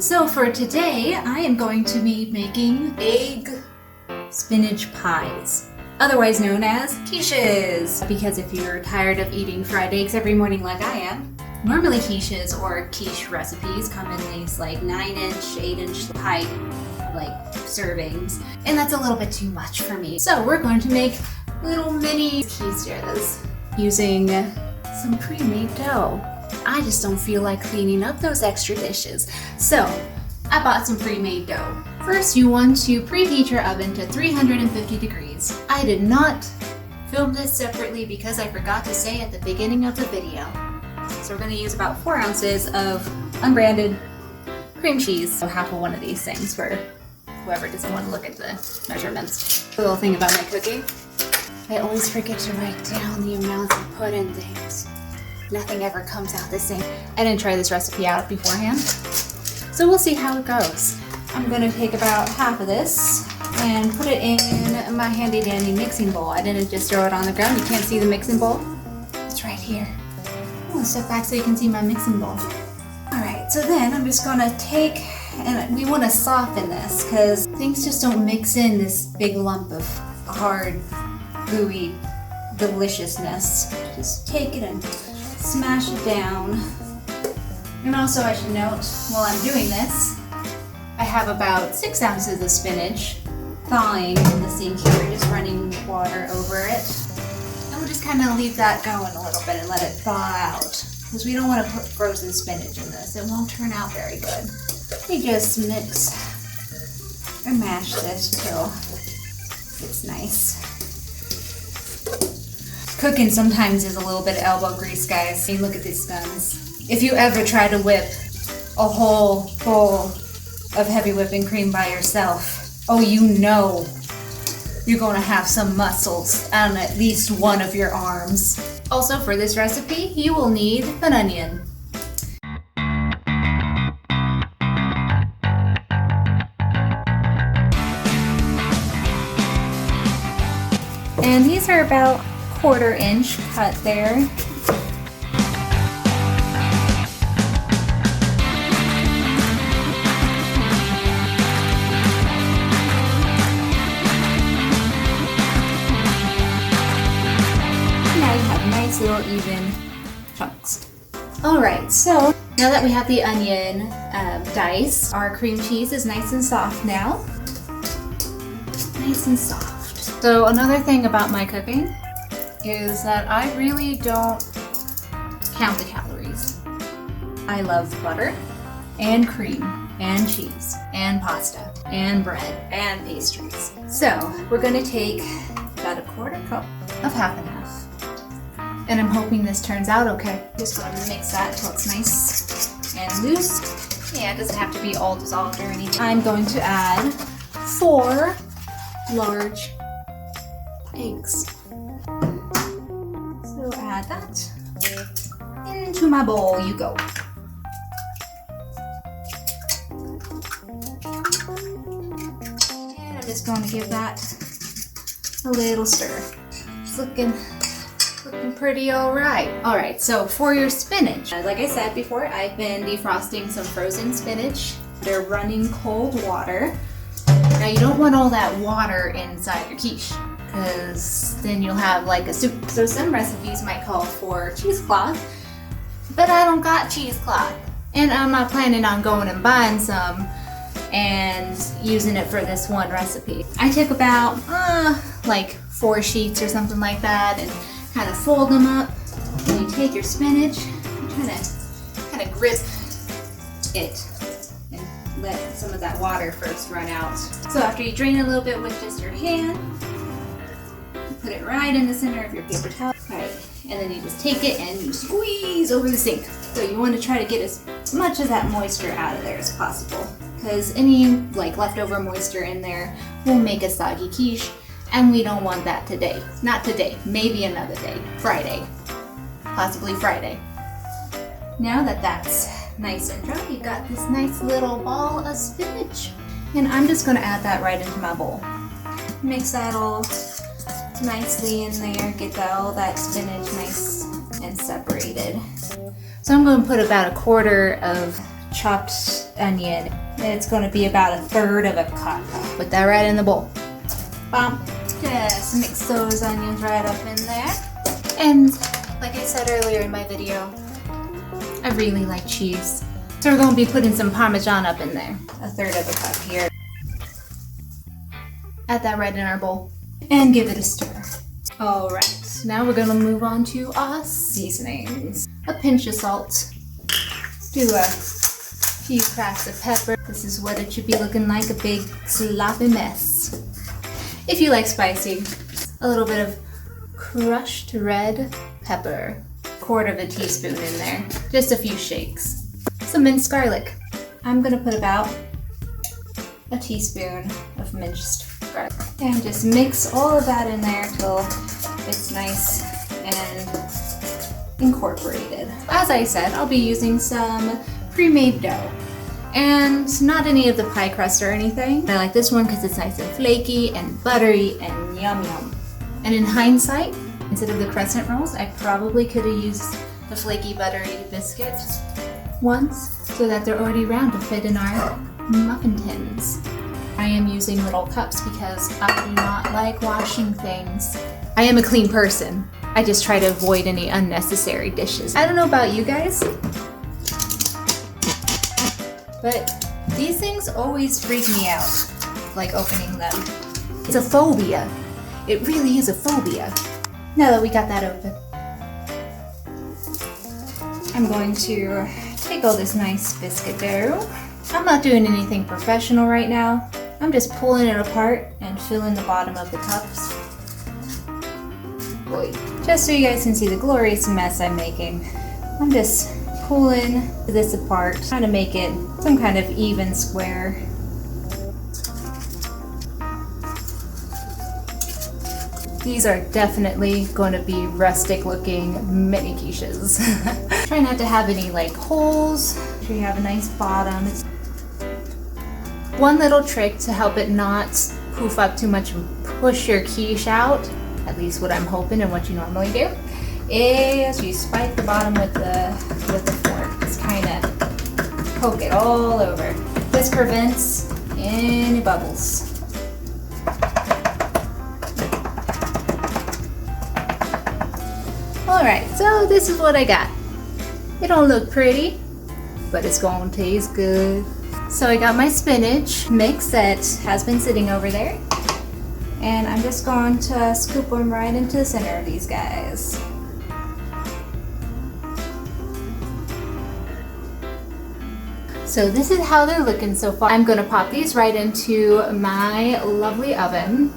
So for today, I am going to be making egg spinach pies, otherwise known as quiches. Because if you're tired of eating fried eggs every morning like I am, normally quiches or quiche recipes come in these like 9-inch, 8-inch pie servings, and that's a little bit too much for me. So we're going to make little mini quiches using some pre-made dough. I just don't feel like cleaning up those extra dishes. So I bought some pre-made dough. First, you want to preheat your oven to 350 degrees. I did not film this separately because I forgot to say at the beginning of the video. So we're going to use about 4 ounces of unbranded cream cheese. So half of one of these things for whoever doesn't want to look at the measurements. The little thing about my cooking, I always forget to write down the amounts I put in things. Nothing ever comes out the same. I didn't try this recipe out beforehand, so we'll see how it goes. I'm going to take about half of this and put it in my handy dandy mixing bowl. I didn't just throw it on the ground. You can't see the mixing bowl? It's right here. I'm going to step back so you can see my mixing bowl. Alright, so then I'm just going to take, and we want to soften this because things just don't mix in this big lump of hard, gooey deliciousness. Just take it and smash it down. And also I should note, while I'm doing this, I have about 6 ounces of spinach thawing in the sink here, just running water over it. And we'll just kind of leave that going a little bit and let it thaw out, because we don't want to put frozen spinach in this. It won't turn out very good. We just mix or mash this till it's nice. Cooking sometimes is a little bit of elbow grease, guys. Hey, look at these guns. If you ever try to whip a whole bowl of heavy whipping cream by yourself, oh, you know you're going to have some muscles on at least one of your arms. Also, for this recipe, you will need an onion. And these are about 1/4 inch cut there. Now you have nice little even chunks. Alright, so now that we have the onion diced, our cream cheese is nice and soft now. Nice and soft. So another thing about my cooking is that I really don't count the calories. I love butter and cream and cheese and pasta and bread and pastries. So we're going to take about 1/4 cup of half and half. And I'm hoping this turns out okay. Just going to mix that till it's nice and loose. Yeah, it doesn't have to be all dissolved or anything. I'm going to add 4 large eggs. So add that into my bowl you go. And I'm just going to give that a little stir. It's looking pretty alright. Alright, so for your spinach, like I said before, I've been defrosting some frozen spinach. They're running cold water. Now you don't want all that water inside your quiche, because then you'll have like a soup. So some recipes might call for cheesecloth, but I don't got cheesecloth, and I'm not planning on going and buying some and using it for this one recipe. I took about like 4 sheets or something like that and kind of fold them up. And you take your spinach and kind of grip it and let some of that water first run out. So after you drain a little bit with just your hand, put it right in the center of your paper towel. Alright, and then you just take it and you squeeze over the sink. So you want to try to get as much of that moisture out of there as possible, because any like leftover moisture in there will make a soggy quiche, and we don't want that today. Not today, maybe another day. Friday. Possibly Friday. Now that that's nice and dry, you've got this nice little ball of spinach. And I'm just going to add that right into my bowl. Mix that all nicely in there, get all that spinach nice and separated. So I'm going to put about 1/4 of chopped onion. It's going to be about 1/3 of a cup. Put that right in the bowl. Bump. Just mix those onions right up in there. And like I said earlier in my video, I really like cheese. So we're going to be putting some Parmesan up in there. 1/3 of a cup here. Add that right in our bowl. And give it a stir. Alright, now we're going to move on to our seasonings. A pinch of salt. Do a few cracks of pepper. This is what it should be looking like, a big sloppy mess. If you like spicy, a little bit of crushed red pepper. 1/4 teaspoon in there. Just a few shakes. Some minced garlic. I'm gonna put about a teaspoon of minced garlic. And just mix all of that in there till it's nice and incorporated. As I said, I'll be using some pre-made dough. And not any of the pie crust or anything. I like this one because it's nice and flaky and buttery and yum yum. And in hindsight, instead of the crescent rolls, I probably could have used the flaky buttery biscuits once so that they're already round to fit in our muffin tins. I am using little cups because I do not like washing things. I am a clean person. I just try to avoid any unnecessary dishes. I don't know about you guys, but these things always freak me out, like opening them. It's a phobia. It really is a phobia. Now that we got that open, I'm going to take all this nice biscuit dough. I'm not doing anything professional right now. I'm just pulling it apart and filling the bottom of the cups. Boy, just so you guys can see the glorious mess I'm making. I'm just pulling this apart, trying to make it some kind of even square. These are definitely going to be rustic looking mini quiches. Try not to have any like holes. Make sure you have a nice bottom. One little trick to help it not poof up too much and push your quiche out, at least what I'm hoping and what you normally do, is you spike the bottom with the fork. Just kind of poke it all over. This prevents any bubbles. Alright, so this is what I got. It don't look pretty, but it's gonna taste good. So I got my spinach mix that has been sitting over there. And I'm just going to scoop them right into the center of these guys. So this is how they're looking so far. I'm gonna pop these right into my lovely oven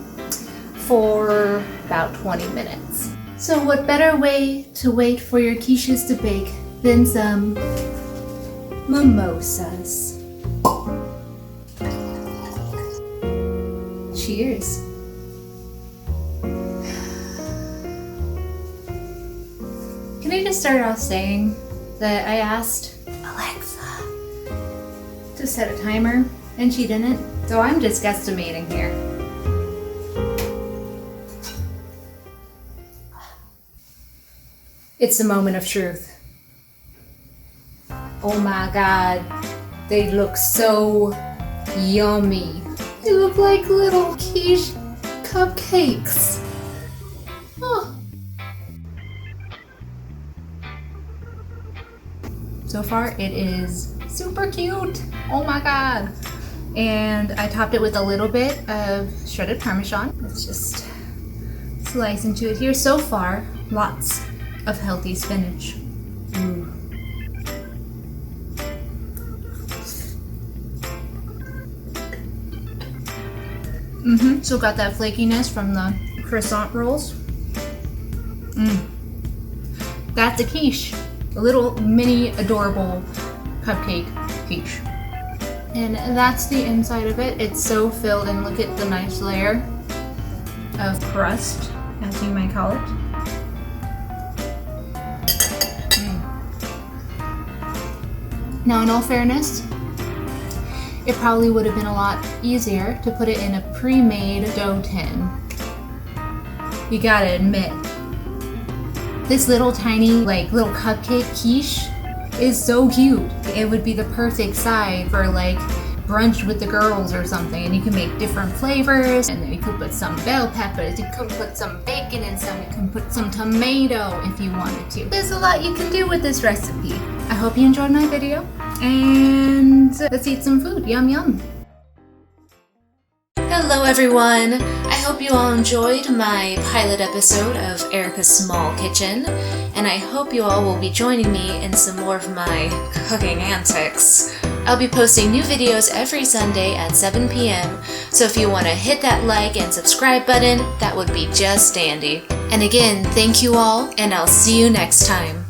for about 20 minutes. So what better way to wait for your quiches to bake than some mimosas? Cheers. Can I just start off saying that I asked Alexa to set a timer and she didn't? So I'm just guesstimating here. It's the moment of truth. Oh my god, they look so yummy. They look like little quiche cupcakes. Oh. So far it is super cute. Oh my god. And I topped it with a little bit of shredded Parmesan. Let's just slice into it here. So far, lots of healthy spinach. Ooh. Still got that flakiness from the croissant rolls. That's a quiche. A little mini adorable cupcake quiche. And that's the inside of it. It's so filled, and look at the nice layer of crust, as you might call it. Now, in all fairness, it probably would have been a lot easier to put it in a pre-made dough tin. You gotta admit, this little tiny, like little cupcake quiche is so cute. It would be the perfect side for like brunch with the girls or something, and you can make different flavors, and then you could put some bell peppers, you could put some bacon in some, you can put some tomato if you wanted to. There's a lot you can do with this recipe. I hope you enjoyed my video, and let's eat some food. Yum yum. Hello everyone! I hope you all enjoyed my pilot episode of Erica's Small Kitchen, and I hope you all will be joining me in some more of my cooking antics. I'll be posting new videos every Sunday at 7 p.m, so if you want to hit that like and subscribe button, that would be just dandy. And again, thank you all, and I'll see you next time.